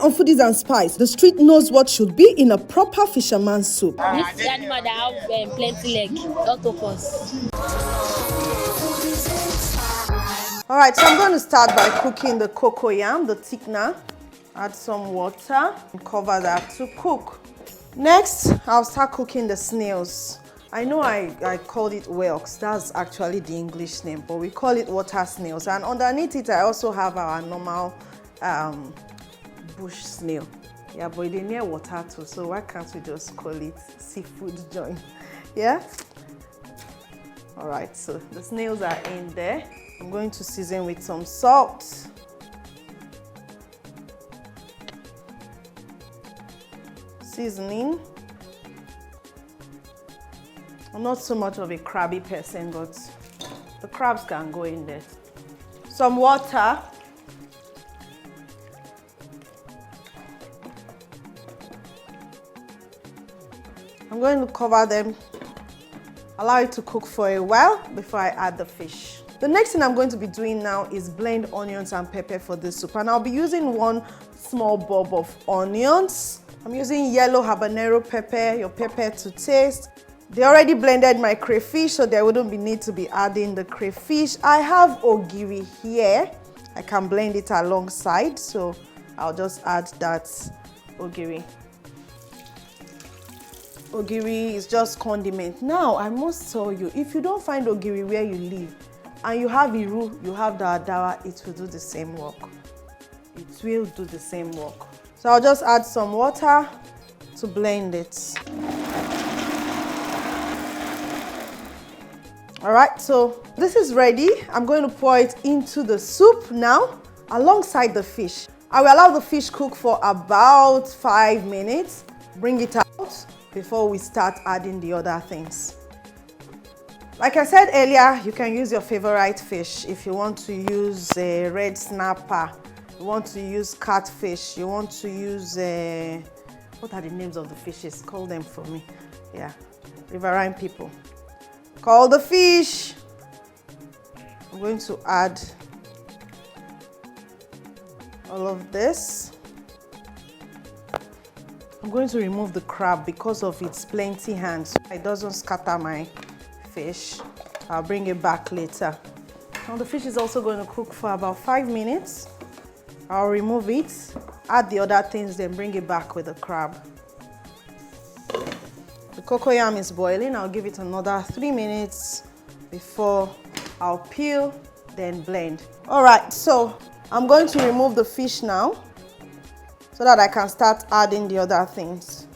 on Foodies and Spice, the street knows what should be in a proper fisherman soup. This is animal that have plenty leg, octopus. Alright, so I'm going to start by cooking the cocoyam, the thickener. Add some water and cover that to cook. Next, I'll start cooking the snails. I know I called it whelks, that's actually the English name, but we call it water snails. And underneath it, I also have our normal bush snail. Yeah, but they're near water too, so why can't we just call it seafood joint? Yeah? All right, so the snails are in there. I'm going to season with some salt. Seasoning. I'm not so much of a crabby person, but the crabs can go in there. Some water. I'm going to cover them, allow it to cook for a while before I add the fish. The next thing I'm going to be doing now is blend onions and pepper for this soup, and I'll be using one small bulb of onions. I'm using yellow habanero pepper, your pepper to taste. They already blended my crayfish, so there wouldn't be need to be adding the crayfish. I have ogiri here. I can blend it alongside, so I'll just add that ogiri. Ogiri is just condiment. Now, I must tell you, if you don't find ogiri where you live, and you have iru, you have the adawa, it will do the same work. It will do the same work. So I'll just add some water to blend it. All right, so this is ready. I'm going to pour it into the soup now alongside the fish. I will allow the fish cook for about 5 minutes. Bring it out before we start adding the other things. Like I said earlier, you can use your favorite fish. If you want to use a red snapper, you want to use catfish, you want to use what are the names of the fishes? Call them for me. Yeah, riverine people. Call the fish. I'm going to add all of this. I'm going to remove the crab because of its plenty hands. It doesn't scatter my fish. I'll bring it back later. Now the fish is also going to cook for about 5 minutes. I'll remove it, add the other things, then bring it back with the crab. The cocoyam is boiling. I'll give it another 3 minutes before I'll peel, then blend. All right, so I'm going to remove the fish now so that I can start adding the other things.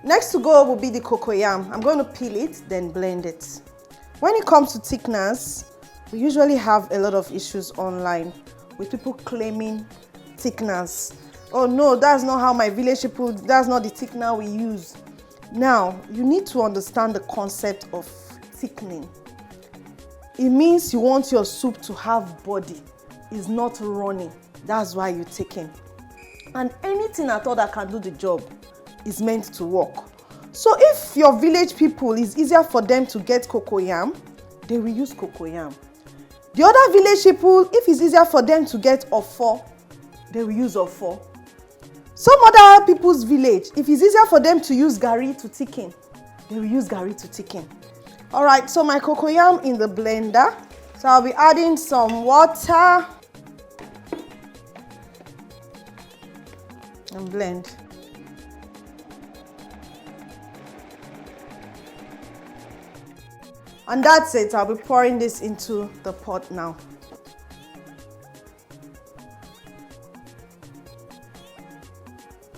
Next to go will be the cocoyam. I'm going to peel it, then blend it. When it comes to thickeners, we usually have a lot of issues online with people claiming thickeners. Oh no, that's not how my village people, that's not the thickener we use. Now, you need to understand the concept of thickening. It means you want your soup to have body, it's not running. That's why you thicken. And anything at all that can do the job is meant to work. So if your village people, is easier for them to get cocoyam, they will use cocoyam. The other village people, if it's easier for them to get ofo, they will use ofo. Some other people's village, if it's easier for them to use gari to thicken, they will use gari to thicken. All right, so my cocoyam in the blender. So I'll be adding some water and blend. And that's it. I'll be pouring this into the pot now.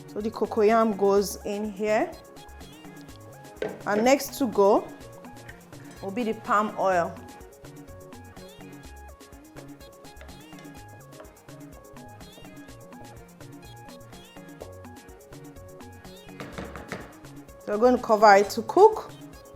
So the cocoyam goes in here. And next to go will be the palm oil. So we're going to cover it to cook,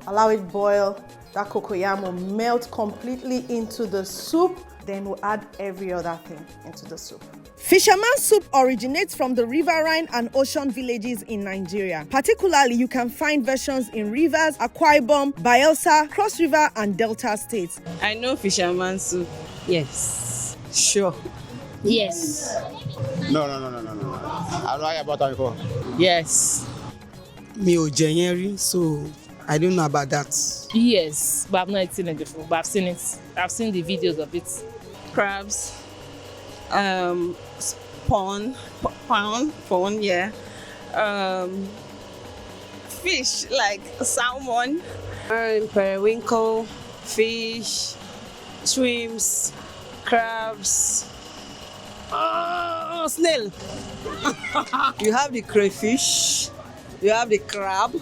allow it boil. That cocoyam will melt completely into the soup. Then we'll add every other thing into the soup. Fisherman soup originates from the riverine and ocean villages in Nigeria. Particularly, you can find versions in Rivers, Akwa Ibom, Bayelsa, Cross River, and Delta states. I know fisherman soup. Yes. Sure. Yes. No. I don't know about that before. Yes. Mi ò jẹ yẹn rí, so I don't know about that. Yes, but I've not eaten it before, but I've seen it. I've seen the videos of it. Crabs, prawn, yeah. Fish like salmon, periwinkle, fish, shrimps, crabs, snail. You have the crayfish, you have the crab,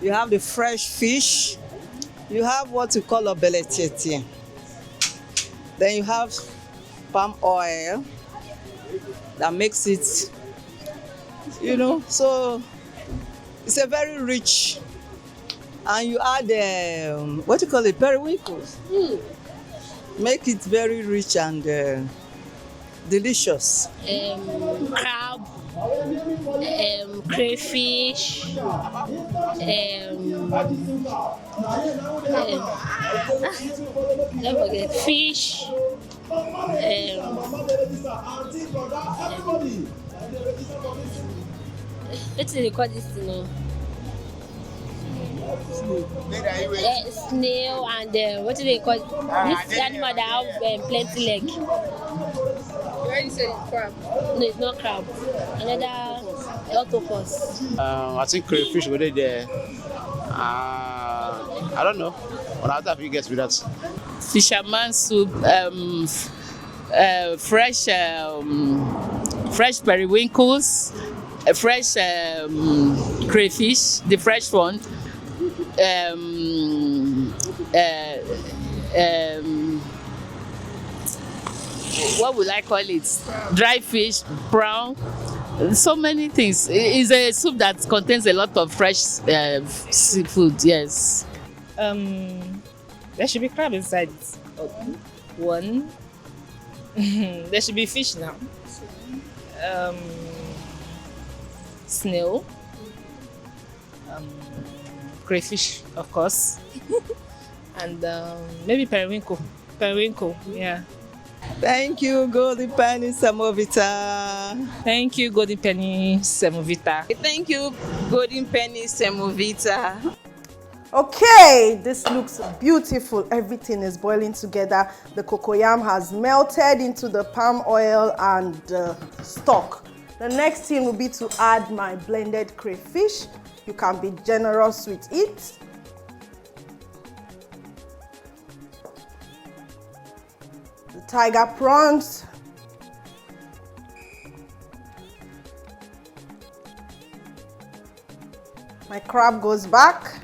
you have the fresh fish, you have what you call a beletete. Then you have palm oil that makes it, so it's a very rich, and you add what you call it, periwinkles. Make it very rich and delicious. Crab, crayfish, don't forget fish. What do they call this thing? Snail and what do they call it? This animal that have plenty leg. You already said it's crab. No, it's not crab. Another octopus. I think crayfish were there. I don't know. But I'll have you guess with that. Fisherman soup, fresh periwinkles, fresh crayfish, the fresh one. What would I call it? Dry fish, prawn, so many things. It's a soup that contains a lot of fresh seafood. Yes. There should be crab inside. One. There should be fish now. Snail. Crayfish, of course. And maybe periwinkle. Periwinkle, yeah. Thank you, Golden Penny Semovita. Thank you, Golden Penny Semovita. Thank you, Golden Penny Semovita. Okay, this looks beautiful. Everything is boiling together. The cocoyam has melted into the palm oil and stock. The next thing will be to add my blended crayfish. You can be generous with it. The tiger prawns. My crab goes back.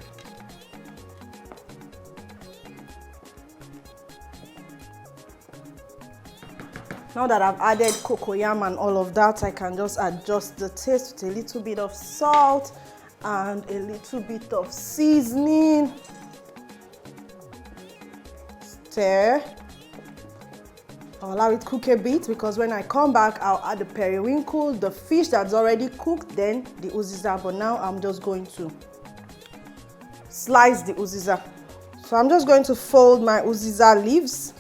Now that I've added cocoyam and all of that, I can just adjust the taste with a little bit of salt and a little bit of seasoning. Stir. I'll allow it cook a bit because when I come back, I'll add the periwinkle, the fish that's already cooked, then the UZIZA. But now I'm just going to slice the UZIZA. So I'm just going to fold my UZIZA leaves.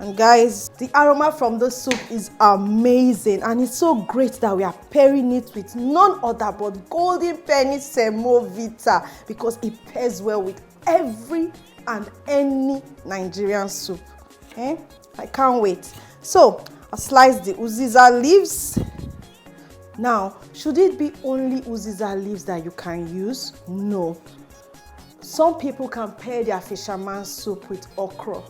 And guys, the aroma from the soup is amazing, and it's so great that we are pairing it with none other but Golden Penny Semovita because it pairs well with every and any Nigerian soup. Okay? I can't wait. So I'll slice the UZIZA leaves. Now, should it be only UZIZA leaves that you can use? No. Some people can pair their fisherman soup with okra.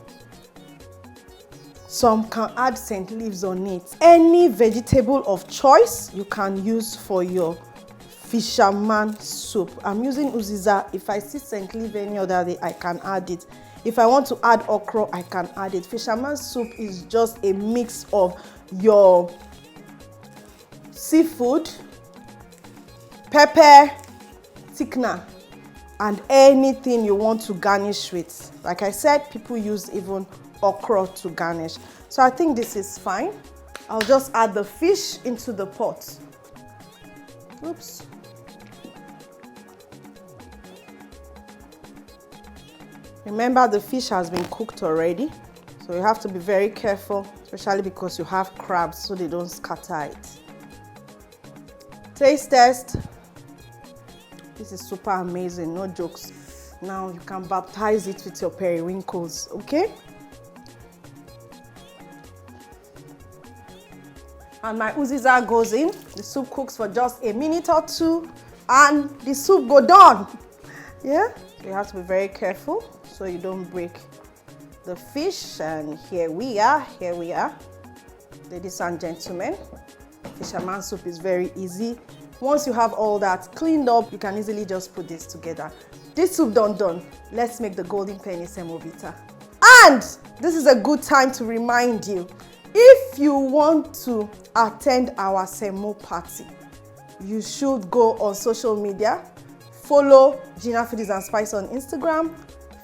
Some can add scent leaves on it. Any vegetable of choice you can use for your fisherman soup. I'm using UZIZA. If I see scent leaf any other day, I can add it. If I want to add okra, I can add it. Fisherman soup is just a mix of your seafood, pepper, thickener, and anything you want to garnish with. Like I said, people use even okra to garnish. So I think this is fine. I'll just add the fish into the pot. Oops. Remember, the fish has been cooked already, so you have to be very careful especially because you have crabs so they don't scatter it. Taste test. This is super amazing, no jokes. Now you can baptize it with your periwinkles, okay? And my UZIZA goes in. The soup cooks for just a minute or two and the soup go done. Yeah, so you have to be very careful so you don't break the fish. And here we are, ladies and gentlemen. Fisherman soup is very easy. Once you have all that cleaned up, you can easily just put this together. This soup done. Let's make the golden penny semovita. And this is a good time to remind you, if you want to attend our SEMO party, you should go on social media. Follow Gina Foodies and Spice on Instagram,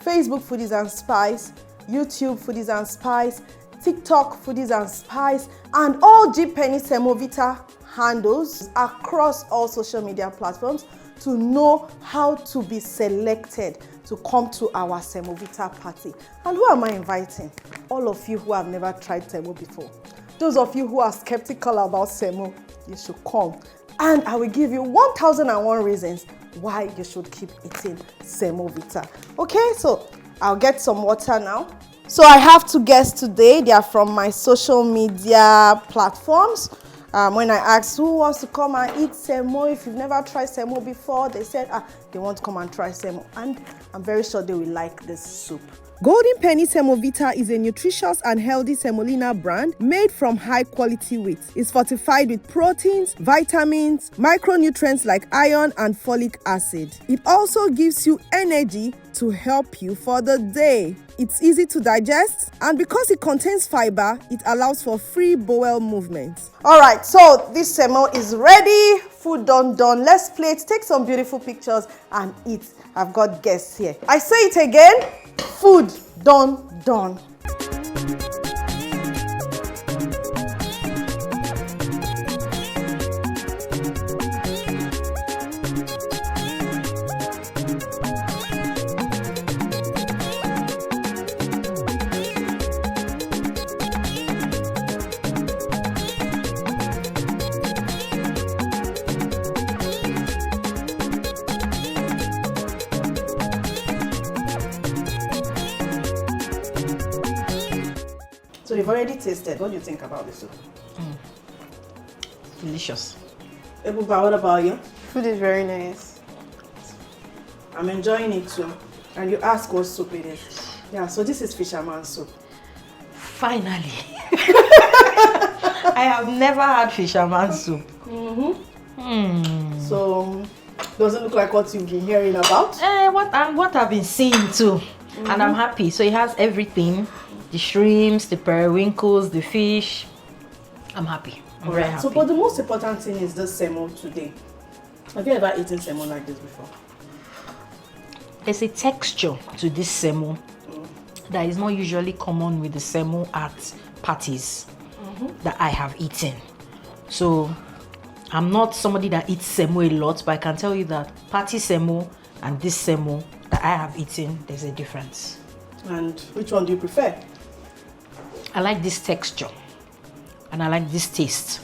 Facebook Foodies and Spice, YouTube Foodies and Spice, TikTok Foodies and Spice, and all G Penny Semovita handles across all social media platforms to know how to be selected to come to our Semovita party. And who am I inviting? All of you who have never tried SEMO before. Those of you who are skeptical about SEMO, you should come. And I will give you 1001 reasons why you should keep eating Semovita. Okay, so I'll get some water now. So I have two guests today. They are from my social media platforms. When I asked who wants to come and eat SEMO, if you've never tried SEMO before, they said they want to come and try SEMO. And I'm very sure they will like this soup. Golden Penny Semovita is a nutritious and healthy semolina brand made from high-quality wheat. It's fortified with proteins, vitamins, micronutrients like iron and folic acid. It also gives you energy to help you for the day. It's easy to digest, and because it contains fiber, it allows for free bowel movement. All right, so this SEMO is ready. Food done. Let's plate, take some beautiful pictures, and eat. I've got guests here. I say it again. Food done. So you've already tasted. What do you think about the soup? Delicious. Ebuba, what about you? Food is very nice. I'm enjoying it too. And you ask what soup it is. Yeah, so this is fisherman soup. Finally. I have never had fisherman soup. So, does it look like what you've been hearing about? What I've been seeing too. And I'm happy. So it has everything. The shrimps, the periwinkles, the fish. I'm happy. I'm very happy. So, but the most important thing is the SEMO today. Have you ever eaten SEMO like this before? There's a texture to this SEMO that is not usually common with the SEMO at parties that I have eaten. So I'm not somebody that eats SEMO a lot, but I can tell you that party SEMO and this SEMO that I have eaten, there's a difference. And which one do you prefer? I like this texture and I like this taste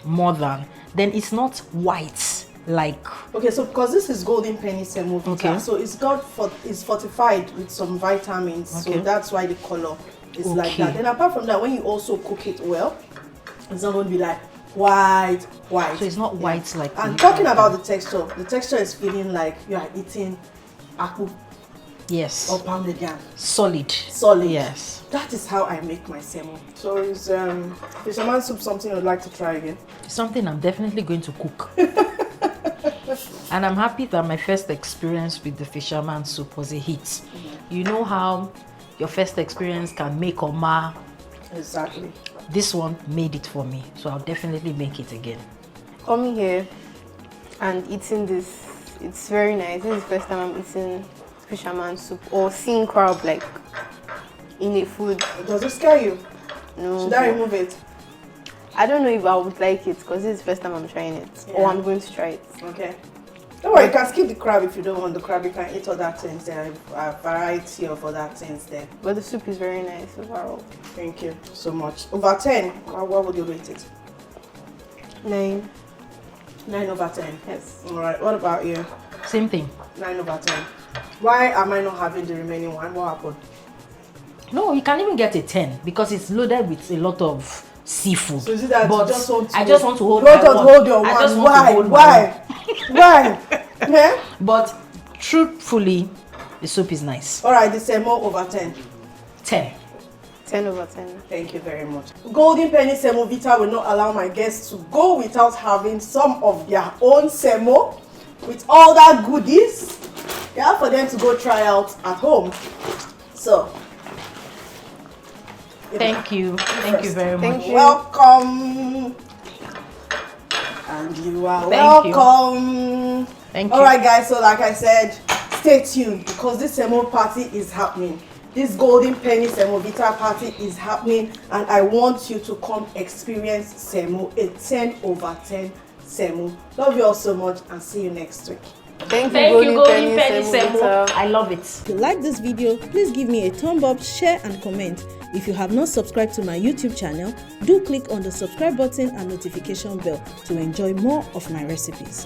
more than, then it's not white like. Okay, so because this is golden penny semovita, so it's fortified with some vitamins, so that's why the color is like that. And apart from that, when you also cook it well, it's not going to be like white. So it's not white like. And talking about the texture is feeling like you are eating akpu. Yes. Or pounded yam. Solid. Yes. That is how I make my SEMO. So is fisherman soup something you'd like to try again? Something I'm definitely going to cook. And I'm happy that my first experience with the fisherman soup was a hit. You know how your first experience can make or mar. Exactly. This one made it for me, so I'll definitely make it again. Coming here and eating this, it's very nice. This is the first time I'm eating fisherman soup or seeing crab like in a food. Does it scare you? No. Should I remove it? I don't know if I would like it because this is the first time I'm trying it, or I'm going to try it. Okay. Don't worry, you can skip the crab if you don't want the crab. You can eat other things. There are a variety of other things there. But the soup is very nice overall. Thank you so much. Over 10, what would you rate it? 9. 9 over 10. Yes. All right. What about you? Same thing. 9 over 10. Why am I not having the remaining one? What happened? No, you can even get a 10 because it's loaded with a lot of seafood. So is it that but you just want to, I just want to hold you want my to one. hold your I one? just want to Why? hold my Why? one. Why? Yeah? But truthfully, the soup is nice. All right, the semo over 10. 10. 10 over 10. Thank you very much. Golden Penny Semo Vita will not allow my guests to go without having some of their own semo with all that goodies. You have for them to go try out at home. So, Thank you. Thank you very much. Thank you. welcome. And you are Thank you. welcome. Thank you. All right, guys. So, like I said, stay tuned because this semo party is happening. This Golden Penny Semo Vita party is happening, and I want you to come experience semo, a 10 over 10 semo. Love you all so much, and see you next week. Thank you, Golden Penny Semo. Semo. I love it. If you like this video, please give me a thumb up, share and comment. If you have not subscribed to my YouTube channel, do click on the subscribe button and notification bell to enjoy more of my recipes.